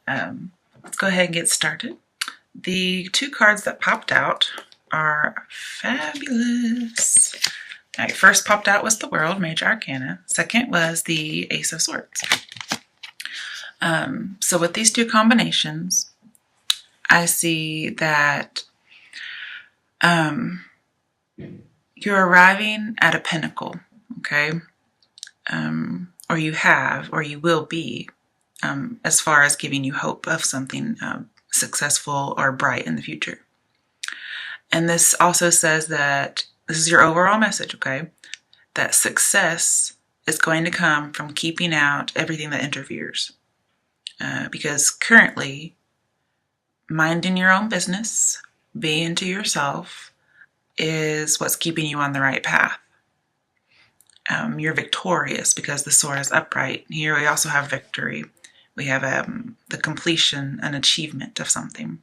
Let's go ahead and get started. The two cards that popped out are fabulous. All right, first popped out was the World, Major Arcana. Second was the Ace of Swords. So with these two combinations, I see that you're arriving at a pinnacle, okay? Or you have, or you will be, as far as giving you hope of something successful or bright in the future. And this also says that this is your overall message, okay? That success is going to come from keeping out everything that interferes. Because currently, minding your own business, being to yourself, is what's keeping you on the right path. You're victorious because the sword is upright. Here we also have victory. We have the completion, an achievement of something.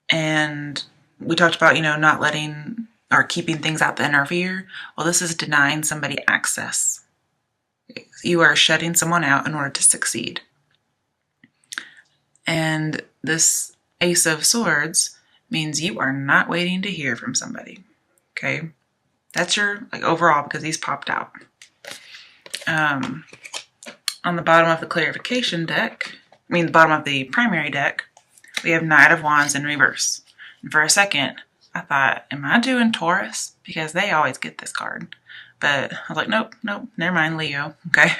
And we talked about, not letting or keeping things out that interfere. Well, this is denying somebody access. You are shutting someone out in order to succeed. And this Ace of Swords means you are not waiting to hear from somebody. Okay? That's your overall, because these popped out. On the bottom of the clarification deck, the bottom of the primary deck, we have Knight of Wands in reverse. And for a second, I thought, am I doing Taurus? Because they always get this card. But I was like, nope, never mind, Leo. Okay.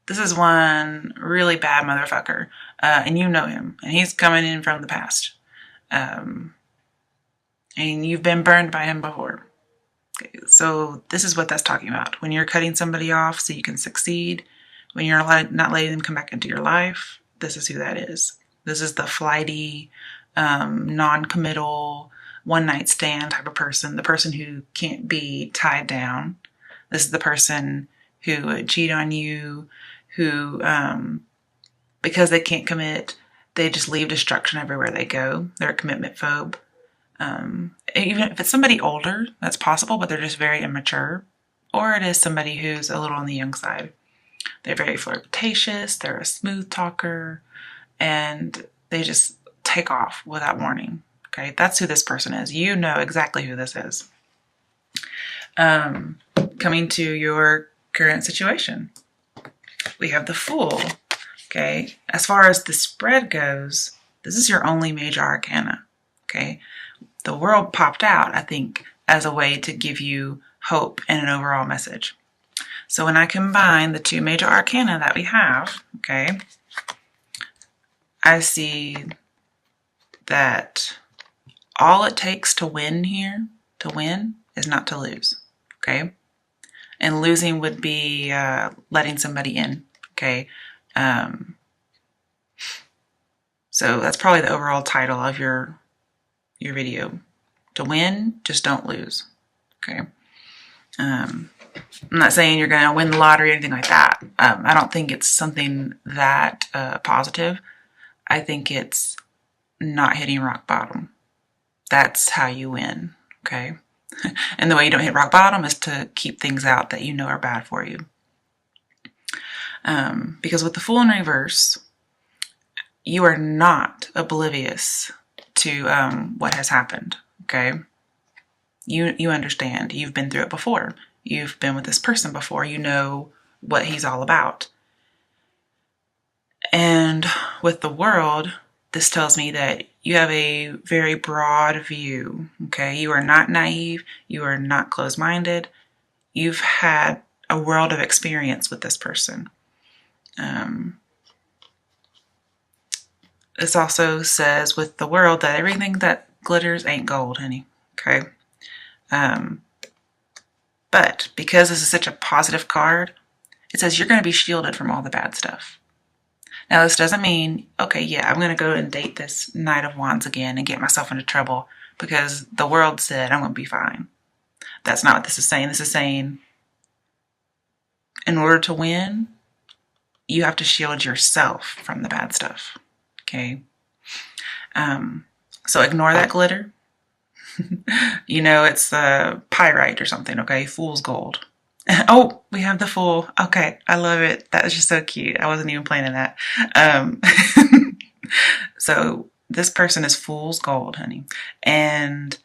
This is one really bad motherfucker. And you know him. And he's coming in from the past. And you've been burned by him before. Okay, so this is what that's talking about. When you're cutting somebody off so you can succeed, when you're not letting them come back into your life, this is who that is. This is the flighty, non-committal, one-night stand type of person, the person who can't be tied down. This is the person who would cheat on you, who, because they can't commit, they just leave destruction everywhere they go. They're a commitment phobe. Even if it's somebody older, that's possible, but they're just very immature. Or it is somebody who's a little on the young side. They're very flirtatious, they're a smooth talker, and they just take off without warning. Okay, that's who this person is. You know exactly who this is. Coming to your current situation, we have the Fool. Okay, as far as the spread goes, this is your only major arcana. Okay, the World popped out, I think, as a way to give you hope and an overall message. So when I combine the two major arcana that we have, okay, I see that all it takes to win here, is not to lose, okay? And losing would be letting somebody in, okay? So that's probably the overall title of your video. To win, just don't lose, okay? I'm not saying you're going to win the lottery or anything like that. I don't think it's something that positive. I think it's not hitting rock bottom. That's how you win, okay? And the way you don't hit rock bottom is to keep things out that you know are bad for you. Because with the Fool in reverse, you are not oblivious to what has happened, okay? You understand. You've been through it before. You've been with this person before. You know what he's all about. And with the World, this tells me that you have a very broad view, okay? You are not naive. You are not closed-minded. You've had a world of experience with this person. This also says with the World that everything that glitters ain't gold, honey, okay? But because this is such a positive card, it says you're going to be shielded from all the bad stuff. Now, this doesn't mean, okay, yeah, I'm going to go and date this Knight of Wands again and get myself into trouble because the World said I'm going to be fine. That's not what this is saying. This is saying in order to win, you have to shield yourself from the bad stuff, okay? So ignore that glitter. It's pyrite or something, okay? Fool's gold. Oh, we have the Fool. Okay, I love it. That is just so cute. I wasn't even planning that. Um, so this person is fool's gold, honey, and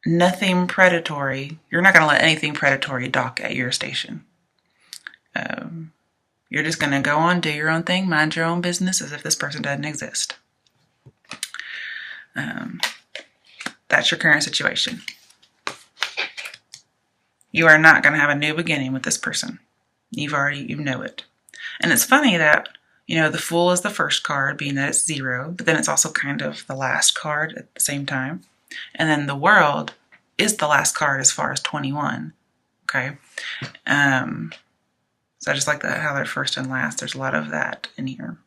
nothing predatory. You're not going to let anything predatory dock at your station. Um, you're just going to go on, do your own thing, mind your own business as if this person doesn't exist. Um, that's your current situation. You are not going to have a new beginning with this person. You know it. And it's funny that, the Fool is the first card, being that it's 0, but then it's also kind of the last card at the same time. And then the World is the last card as far as 21. Okay. So I just like that, how they're first and last. There's a lot of that in here.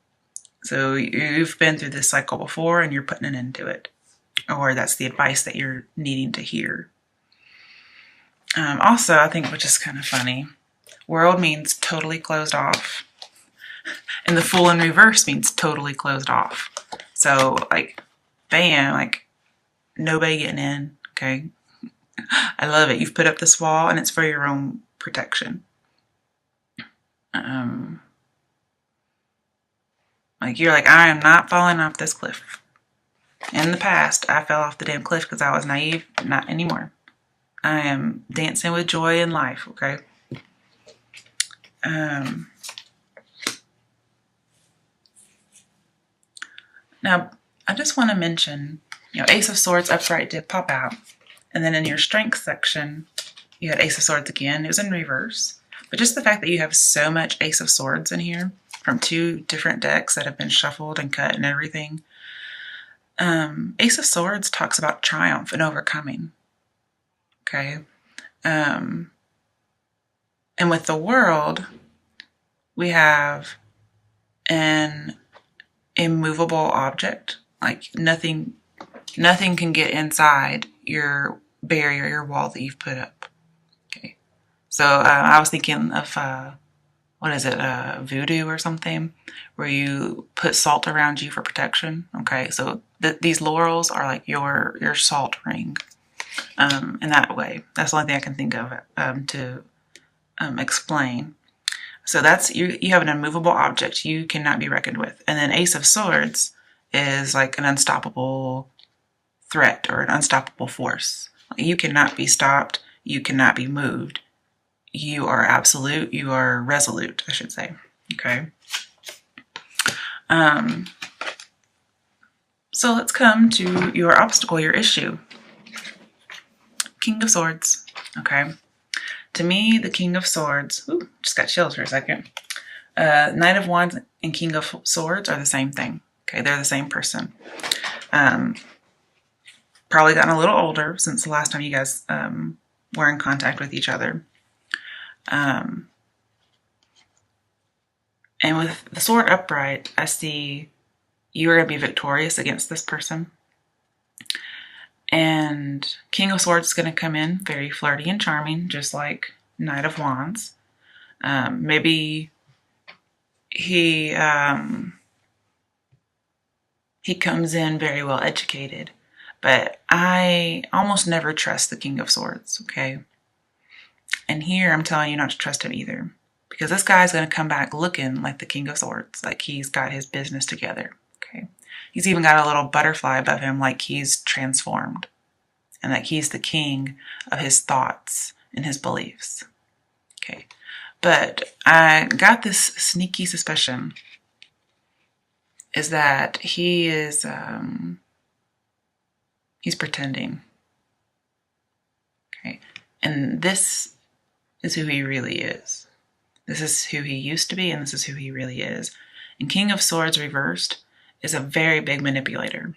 So you've been through this cycle before and you're putting an end to it. Or that's the advice that you're needing to hear. Also, I think, which is kind of funny, World means totally closed off. And the Fool in reverse means totally closed off. So, like, bam, like, nobody getting in, okay? I love it. You've put up this wall, and it's for your own protection. Like, you're like, I am not falling off this cliff. In the past, I fell off the damn cliff because I was naive. Not anymore. I am dancing with joy in life, okay? Now, I just want to mention, Ace of Swords upright did pop out. And then in your strength section, you had Ace of Swords again. It was in reverse. But just the fact that you have so much Ace of Swords in here from 2 different decks that have been shuffled and cut and everything. Ace of Swords talks about triumph and overcoming. Okay. And with the World, we have an immovable object. Like nothing can get inside your barrier, your wall that you've put up. Okay. So I was thinking of, what is it, voodoo or something, where you put salt around you for protection. Okay. So these laurels are like your salt ring. In that way. That's the only thing I can think of to explain. So that's, you have an immovable object you cannot be reckoned with. And then Ace of Swords is like an unstoppable threat or an unstoppable force. You cannot be stopped. You cannot be moved. You are absolute. You are resolute, I should say. Okay. So let's come to your obstacle, your issue. King of Swords. Okay. To me, the King of Swords, just got chills for a second. Knight of Wands and King of Swords are the same thing. Okay, they're the same person. Probably gotten a little older since the last time you guys were in contact with each other. And with the sword upright, I see you are going to be victorious against this person. And King of Swords is going to come in very flirty and charming, just like Knight of Wands. Maybe he comes in very well educated, but I almost never trust the King of Swords, okay? And here I'm telling you not to trust him either, because this guy's going to come back looking like the King of Swords, like he's got his business together, okay? He's even got a little butterfly above him, like he's transformed, and like he's the king of his thoughts and his beliefs, okay? But I got this sneaky suspicion is that he is, he's pretending, okay? And this is who he really is. This is who he used to be, and this is who he really is. And King of Swords reversed is a very big manipulator.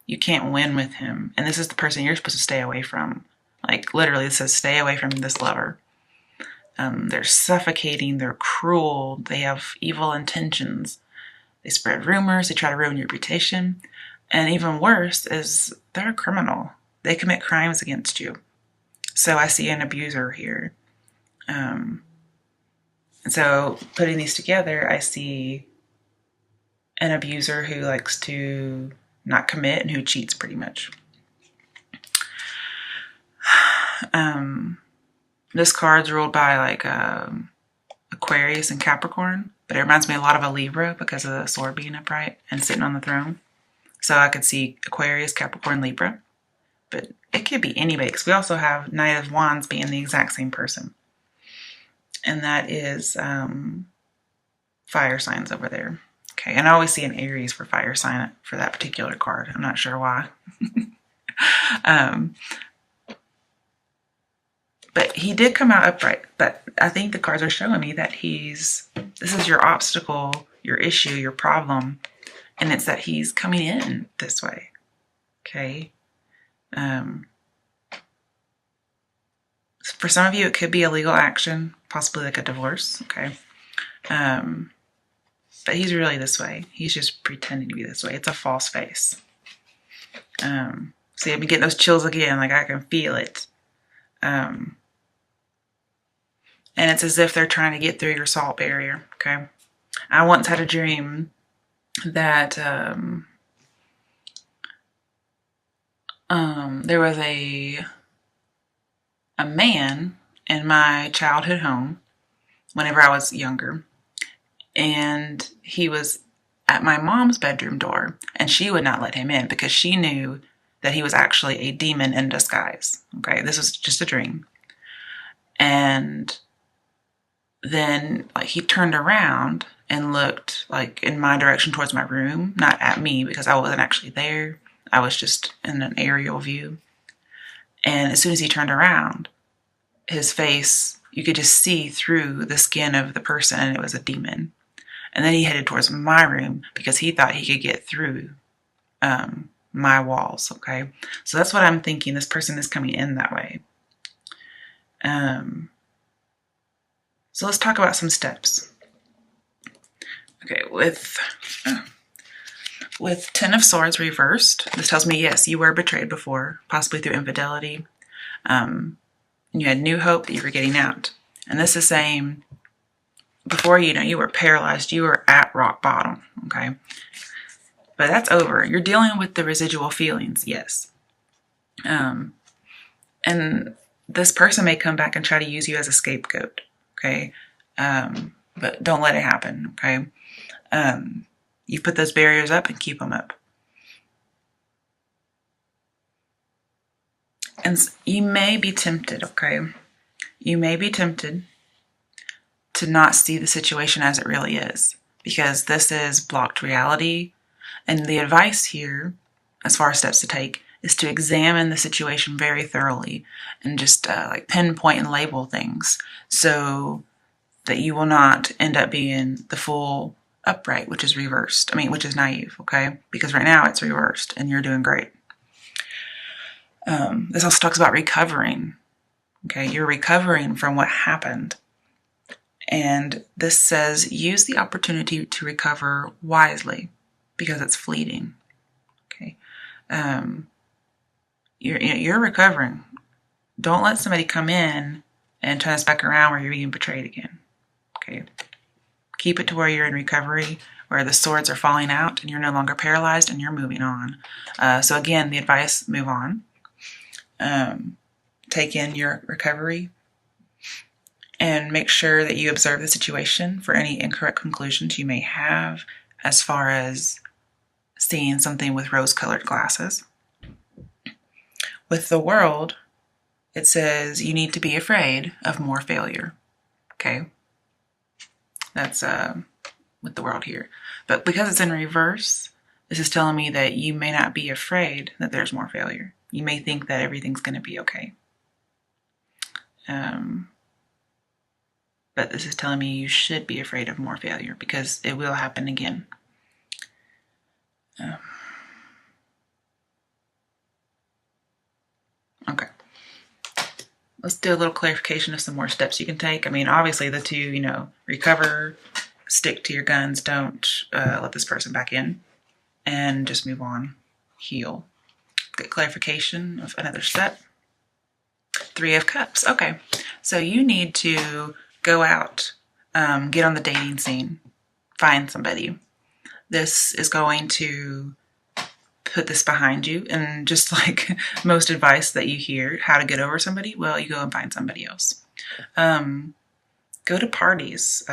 You can't win with him. And this is the person you're supposed to stay away from. Like, literally, it says stay away from this lover. They're suffocating, they're cruel, they have evil intentions. They spread rumors, they try to ruin your reputation. And even worse is they're a criminal. They commit crimes against you. So I see an abuser here. And so putting these together, I see an abuser who likes to not commit and who cheats pretty much. This card's ruled by like Aquarius and Capricorn, but it reminds me a lot of a Libra because of the sword being upright and sitting on the throne. So I could see Aquarius, Capricorn, Libra, but it could be anybody because we also have Knight of Wands being the exact same person. And that is fire signs over there. Okay, and I always see an Aries for fire sign for that particular card. I'm not sure why. But he did come out upright. But I think the cards are showing me that this is your obstacle, your issue, your problem. And it's that he's coming in this way. Okay. For some of you, it could be a legal action, possibly like a divorce. Okay. But he's really this way. He's just pretending to be this way. It's a false face. See, I've been getting those chills again. Like I can feel it. And it's as if they're trying to get through your salt barrier. Okay. I once had a dream that there was a man in my childhood home whenever I was younger, and he was at my mom's bedroom door, and she would not let him in because she knew that he was actually a demon in disguise. Okay, this was just a dream. And then like he turned around and looked like in my direction towards my room, not at me because I wasn't actually there. I was just in an aerial view. And as soon as he turned around, his face, you could just see through the skin of the person, and it was a demon. And then he headed towards my room because he thought he could get through my walls. Okay, so that's what I'm thinking. This person is coming in that way. So let's talk about some steps. Okay, with Ten of Swords reversed, this tells me, yes, you were betrayed before, possibly through infidelity. And you had new hope that you were getting out. And this is saying, before you were paralyzed, you were at rock bottom, okay? But that's over. You're dealing with the residual feelings, yes. And this person may come back and try to use you as a scapegoat, okay? But don't let it happen, okay? You put those barriers up and keep them up. And you may be tempted, okay? You may be tempted to not see the situation as it really is, because this is blocked reality. And the advice here, as far as steps to take, is to examine the situation very thoroughly and just like pinpoint and label things so that you will not end up being the full upright, which is reversed. Which is naive, okay? Because right now it's reversed and you're doing great. This also talks about recovering, okay? You're recovering from what happened. And this says use the opportunity to recover wisely because it's fleeting, okay? You're recovering. Don't let somebody come in and turn us back around where you're being betrayed again, okay? Keep it to where you're in recovery, where the swords are falling out and you're no longer paralyzed and you're moving on. So again, the advice, move on. Take in your recovery and make sure that you observe the situation for any incorrect conclusions you may have as far as seeing something with rose-colored glasses. With the World, it says you need to be afraid of more failure, okay? That's with the World here. But because it's in reverse, this is telling me that you may not be afraid that there's more failure. You may think that everything's going to be okay. But this is telling me you should be afraid of more failure because it will happen again. Okay. Let's do a little clarification of some more steps you can take. Obviously the two, recover, stick to your guns, don't let this person back in, and just move on, heal. Get clarification of another step. 3 of Cups. Okay, so you need to go out, get on the dating scene, find somebody. This is going to put this behind you. And just like most advice that you hear, how to get over somebody, well, you go and find somebody else. Go to parties,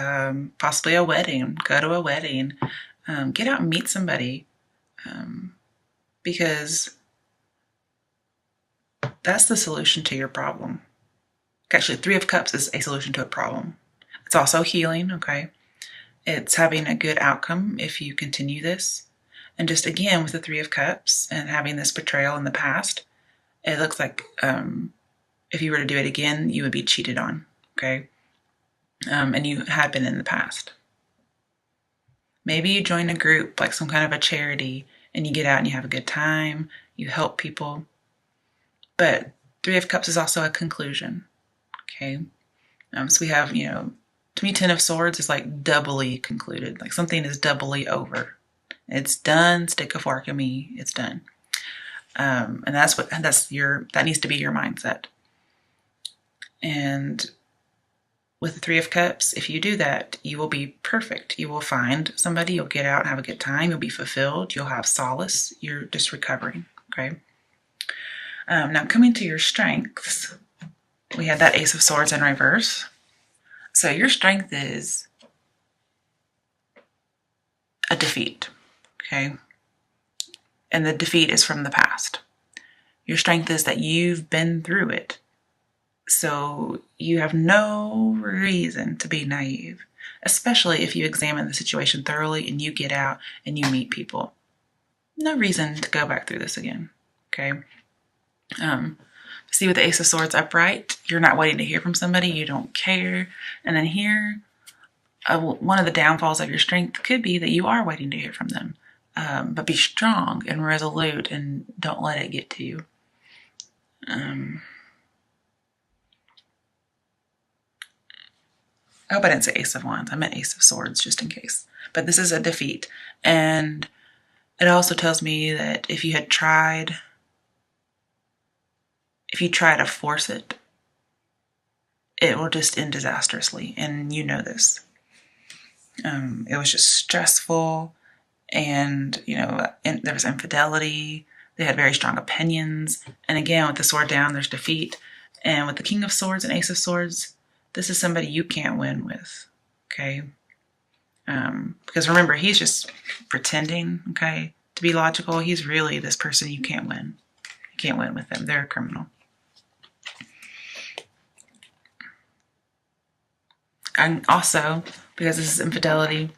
possibly a wedding. Go to a wedding. Get out and meet somebody, because that's the solution to your problem. Actually, Three of Cups is a solution to a problem. It's also healing, okay? It's having a good outcome if you continue this. And just again, with the Three of Cups and having this betrayal in the past, it looks like if you were to do it again, you would be cheated on, okay? And you had been in the past. Maybe you join a group, like some kind of a charity, and you get out and you have a good time, you help people. But Three of Cups is also a conclusion, okay? So we have, to me, Ten of Swords is like doubly concluded. Like something is doubly over. It's done. Stick a fork in me. It's done. And that needs to be your mindset. And with the Three of Cups, if you do that, you will be perfect. You will find somebody. You'll get out and have a good time. You'll be fulfilled. You'll have solace. You're just recovering. Okay. Now coming to your strengths, we had that Ace of Swords in reverse. So your strength is a defeat, okay? And the defeat is from the past. Your strength is that you've been through it. So you have no reason to be naive, especially if you examine the situation thoroughly and you get out and you meet people. No reason to go back through this again, okay? See, with the Ace of Swords upright, you're not waiting to hear from somebody. You don't care. And then here, one of the downfalls of your strength could be that you are waiting to hear from them. But be strong and resolute and don't let it get to you. I hope I didn't say Ace of Wands. I meant Ace of Swords just in case. But this is a defeat. And it also tells me that if you try to force it, it will just end disastrously. And you know this. It was just stressful. And, there was infidelity. They had very strong opinions. And again, with the sword down, there's defeat. And with the King of Swords and Ace of Swords, this is somebody you can't win with, okay? Because remember, he's just pretending, okay, to be logical. He's really this person you can't win. You can't win with them. They're a criminal. And also, because this is infidelity,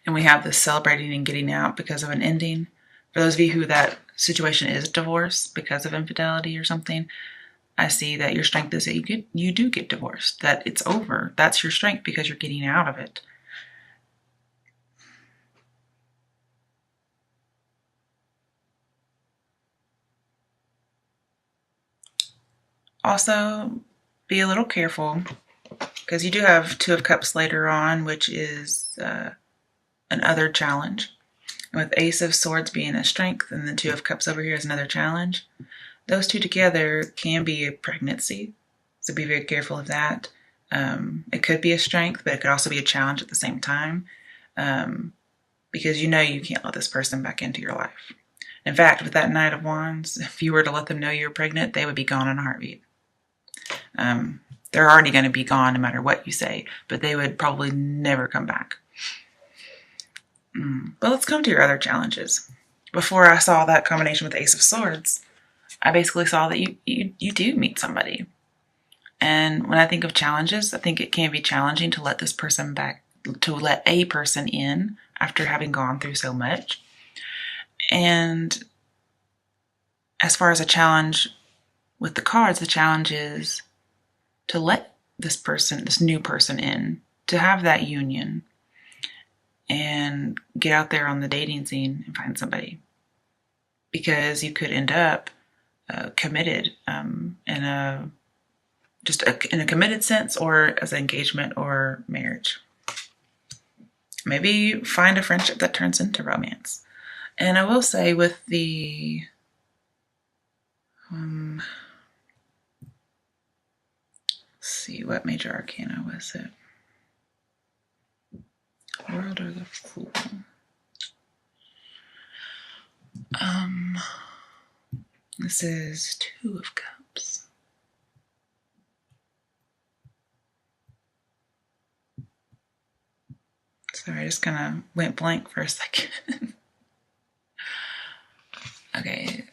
and we have this celebrating and getting out because of an ending, for those of you who that situation is divorce because of infidelity or something, I see that your strength is that you do get divorced, that it's over. That's your strength because you're getting out of it. Also, be a little careful because you do have Two of Cups later on, which is another challenge. And with Ace of Swords being a strength and the Two of Cups over here is another challenge, those two together can be a pregnancy. So be very careful of that. It could be a strength, but it could also be a challenge at the same time because you can't let this person back into your life. In fact, with that Knight of Wands, if you were to let them know you're pregnant, they would be gone in a heartbeat. They're already going to be gone no matter what you say, but they would probably never come back. But let's come to your other challenges. Before I saw that combination with the Ace of Swords, I basically saw that you do meet somebody. And when I think of challenges, I think it can be challenging to let let a person in after having gone through so much. And as far as a challenge with the cards, the challenge is to let this new person in, to have that union and get out there on the dating scene and find somebody. Because you could end up committed in a committed sense, or as an engagement or marriage. Maybe find a friendship that turns into romance. And I will say with the let's see, what major arcana was it? World or the Fool? Um, this is Two of Cups. Sorry, I just kind of went blank for a second. Okay.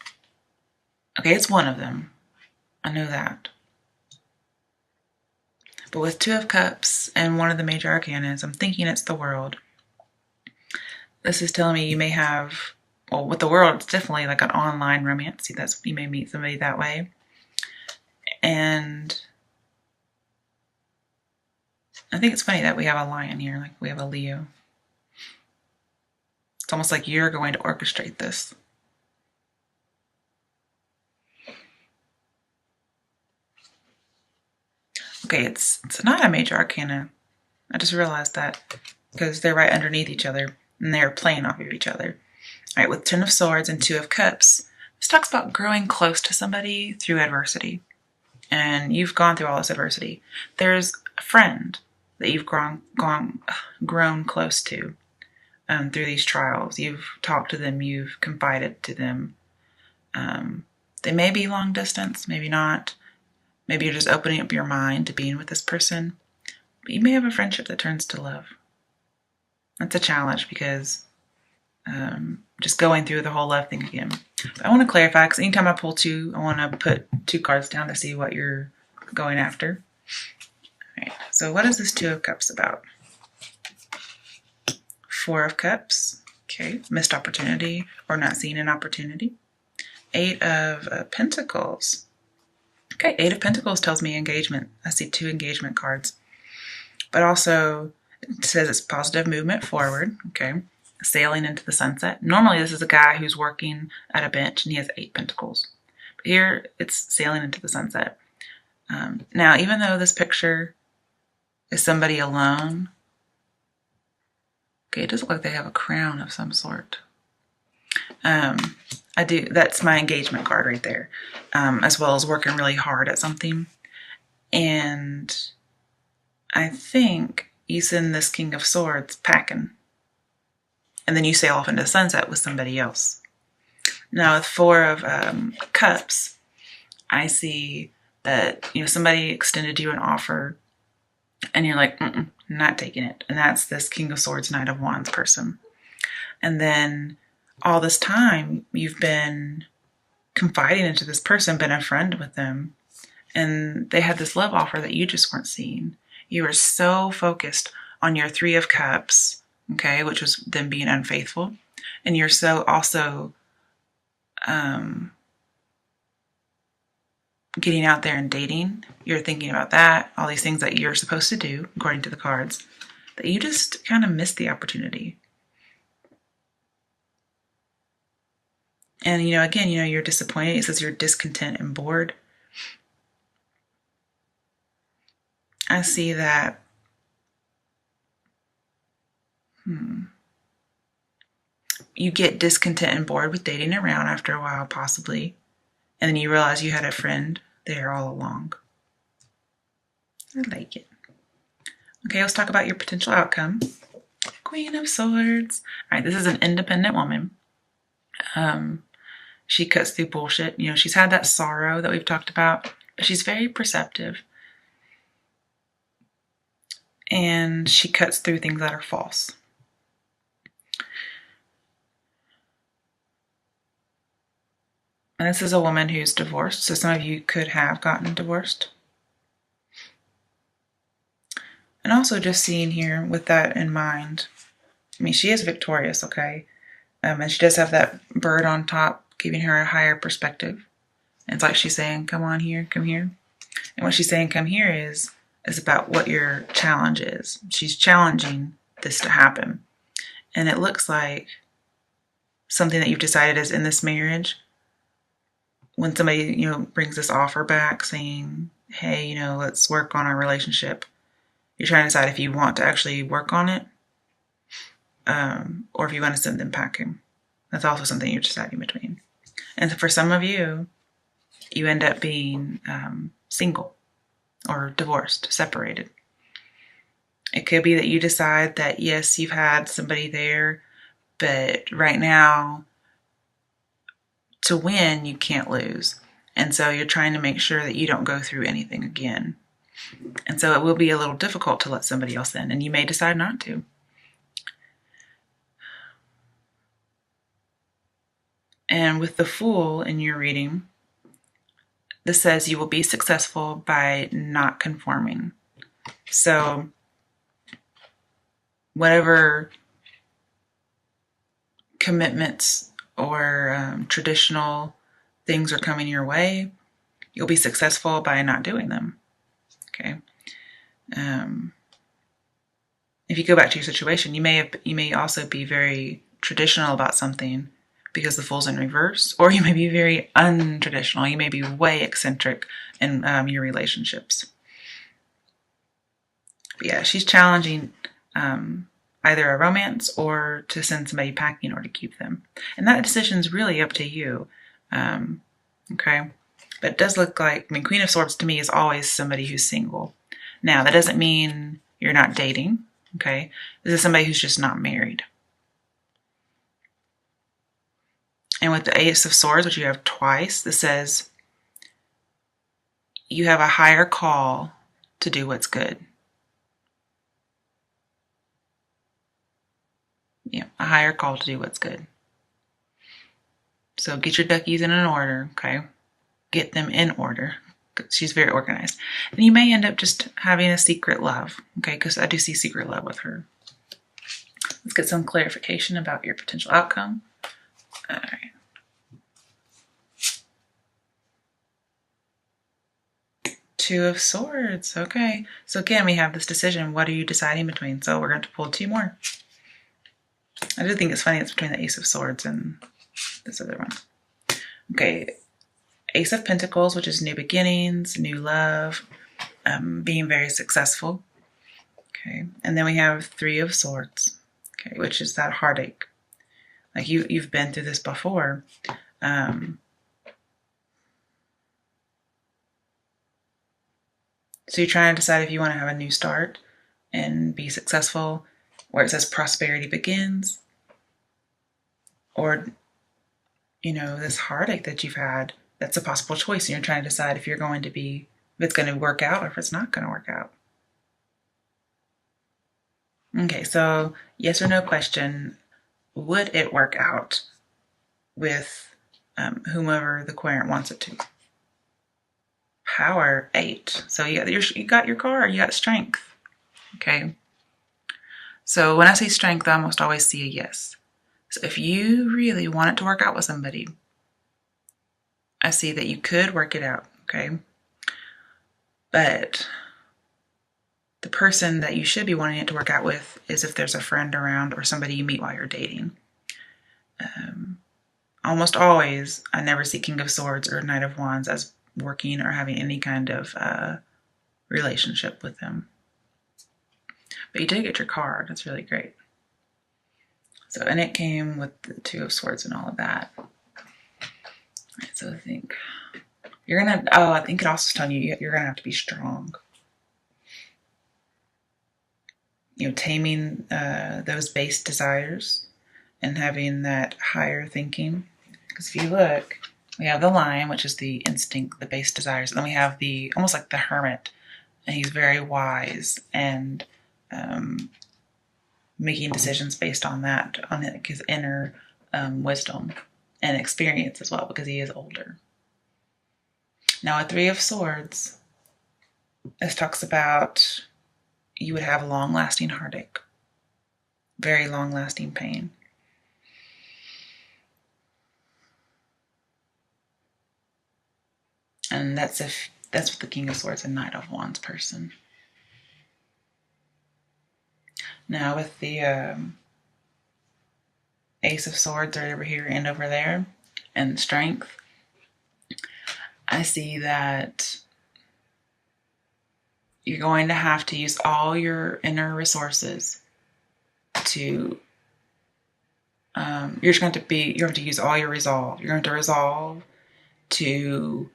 Okay, it's one of them. I know that. But with Two of Cups and one of the major arcanas, I'm thinking it's the World. This is telling me you may have, well, with the World, it's definitely like an online romance. See, that's, you may meet somebody that way. And I think it's funny that we have a Lion here, like we have a Leo. It's almost like you're going to orchestrate this. Okay, it's not a major arcana. I just realized that because they're right underneath each other and they're playing off of each other. All right, with Ten of Swords and Two of Cups, this talks about growing close to somebody through adversity. And you've gone through all this adversity. There's a friend that you've grown close to through these trials. You've talked to them, you've confided to them. They may be long distance, maybe not. Maybe you're just opening up your mind to being with this person. But you may have a friendship that turns to love. That's a challenge because just going through the whole love thing again. But I want to clarify because anytime I pull two, I want to put two cards down to see what you're going after. All right, so what is this Two of Cups about? Four of Cups, okay, missed opportunity or not seeing an opportunity. Eight of Pentacles. Okay, Eight of Pentacles tells me engagement. I see two engagement cards. But also, it says it's positive movement forward, okay, sailing into the sunset. Normally, this is a guy who's working at a bench and he has 8 pentacles. But here, it's sailing into the sunset. Now, even though this picture is somebody alone, okay, it does look like they have a crown of some sort. That's my engagement card right there, as well as working really hard at something. And I think you send this King of Swords packing, and then you sail off into the sunset with somebody else. Now with Four of Cups, I see that somebody extended you an offer, and you're like, not taking it. And that's this King of Swords, Knight of Wands person. And then all this time you've been confiding into this person, been a friend with them, and they had this love offer that you just weren't seeing. You were so focused on your Three of Cups, okay, which was them being unfaithful. And you're so also getting out there and dating. You're thinking about that, all these things that you're supposed to do, according to the cards, that you just kind of missed the opportunity. And, again, you're disappointed. It says you're discontent and bored. I see that you get discontent and bored with dating around after a while, possibly. And then you realize you had a friend there all along. I like it. Okay, let's talk about your potential outcome. Queen of Swords. All right, this is an independent woman. She cuts through bullshit. She's had that sorrow that we've talked about, but she's very perceptive. And she cuts through things that are false. And this is a woman who's divorced, so some of you could have gotten divorced. And also just seeing here with that in mind, she is victorious, okay? And she does have that bird on top, giving her a higher perspective. And it's like she's saying, come on here, come here. And what she's saying, come here, is about what your challenge is. She's challenging this to happen. And it looks like something that you've decided is in this marriage. When somebody, brings this offer back saying, hey, let's work on our relationship. You're trying to decide if you want to actually work on it, or if you want to send them packing. That's also something you're deciding between. And for some of you, you end up being single or divorced, separated. It could be that you decide that, yes, you've had somebody there, but right now to win, you can't lose. And so you're trying to make sure that you don't go through anything again. And so it will be a little difficult to let somebody else in, and you may decide not to. And with the Fool in your reading, this says you will be successful by not conforming. So whatever commitments or traditional things are coming your way, you'll be successful by not doing them. Okay. If you go back to your situation, you may also be very traditional about something because the Fool's in reverse, or you may be very untraditional. You may be way eccentric in your relationships. But yeah, she's challenging either a romance or to send somebody packing or to keep them. And that decision's really up to you. Okay. But it does look like, Queen of Swords to me is always somebody who's single. Now, that doesn't mean you're not dating. Okay. This is somebody who's just not married. And with the Ace of Swords, which you have twice, this says you have a higher call to do what's good. Yeah, a higher call to do what's good. So get your duckies in an order, okay? Get them in order. She's very organized. And you may end up just having a secret love, okay? Because I do see secret love with her. Let's get some clarification about your potential outcome. All right. Two of Swords. Okay. So again, we have this decision. What are you deciding between? So we're going to pull two more. I do think it's funny it's between the Ace of Swords and this other one. Okay. Ace of Pentacles, which is new beginnings, new love, being very successful. Okay. And then we have Three of Swords. Okay. Which is that heartache. Like you've been through this before. So you're trying to decide if you want to have a new start and be successful, where it says prosperity begins, or, this heartache that you've had, that's a possible choice. And you're trying to decide if it's going to work out or if it's not going to work out. Okay, so yes or no question. Would it work out with whomever the querent wants it to? Power 8. So you got your card, you got strength. Okay. So when I say strength, I almost always see a yes. So if you really want it to work out with somebody, I see that you could work it out. Okay. But the person that you should be wanting it to work out with is if there's a friend around or somebody you meet while you're dating. Almost always, I never see King of Swords or Knight of Wands as working or having any kind of relationship with them. But you did get your card. That's really great. So, and it came with the Two of Swords and all of that. All right, so I think I think it also is telling you you're going to have to be strong. Taming those base desires and having that higher thinking. Because if you look, we have the Lion, which is the instinct, the base desires. And then we have almost like the Hermit. And he's very wise and making decisions based on that, on his inner wisdom and experience as well, because he is older. Now, a Three of Swords, this talks about you would have long-lasting heartache, very long-lasting pain. And that's with the King of Swords and Knight of Wands person. Now with the Ace of Swords right over here and over there, and strength, I see that you're going to have to use all your inner resources to you're going to use all your resolve. You're going to resolve to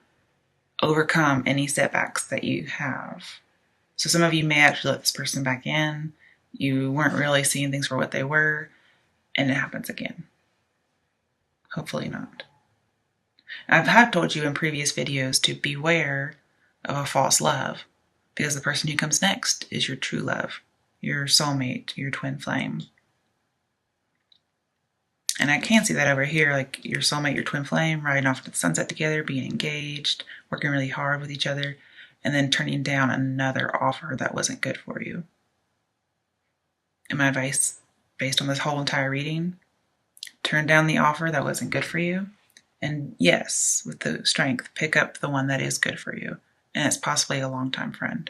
overcome any setbacks that you have. So some of you may actually let this person back in. You weren't really seeing things for what they were, and it happens again. Hopefully not. I've told you in previous videos to beware of a false love, because the person who comes next is your true love, your soulmate, your twin flame. And I can see that over here, like your soulmate, your twin flame, riding off to the sunset together, being engaged, working really hard with each other, and then turning down another offer that wasn't good for you. And my advice, based on this whole entire reading, turn down the offer that wasn't good for you. And yes, with the strength, pick up the one that is good for you. And it's possibly a longtime friend.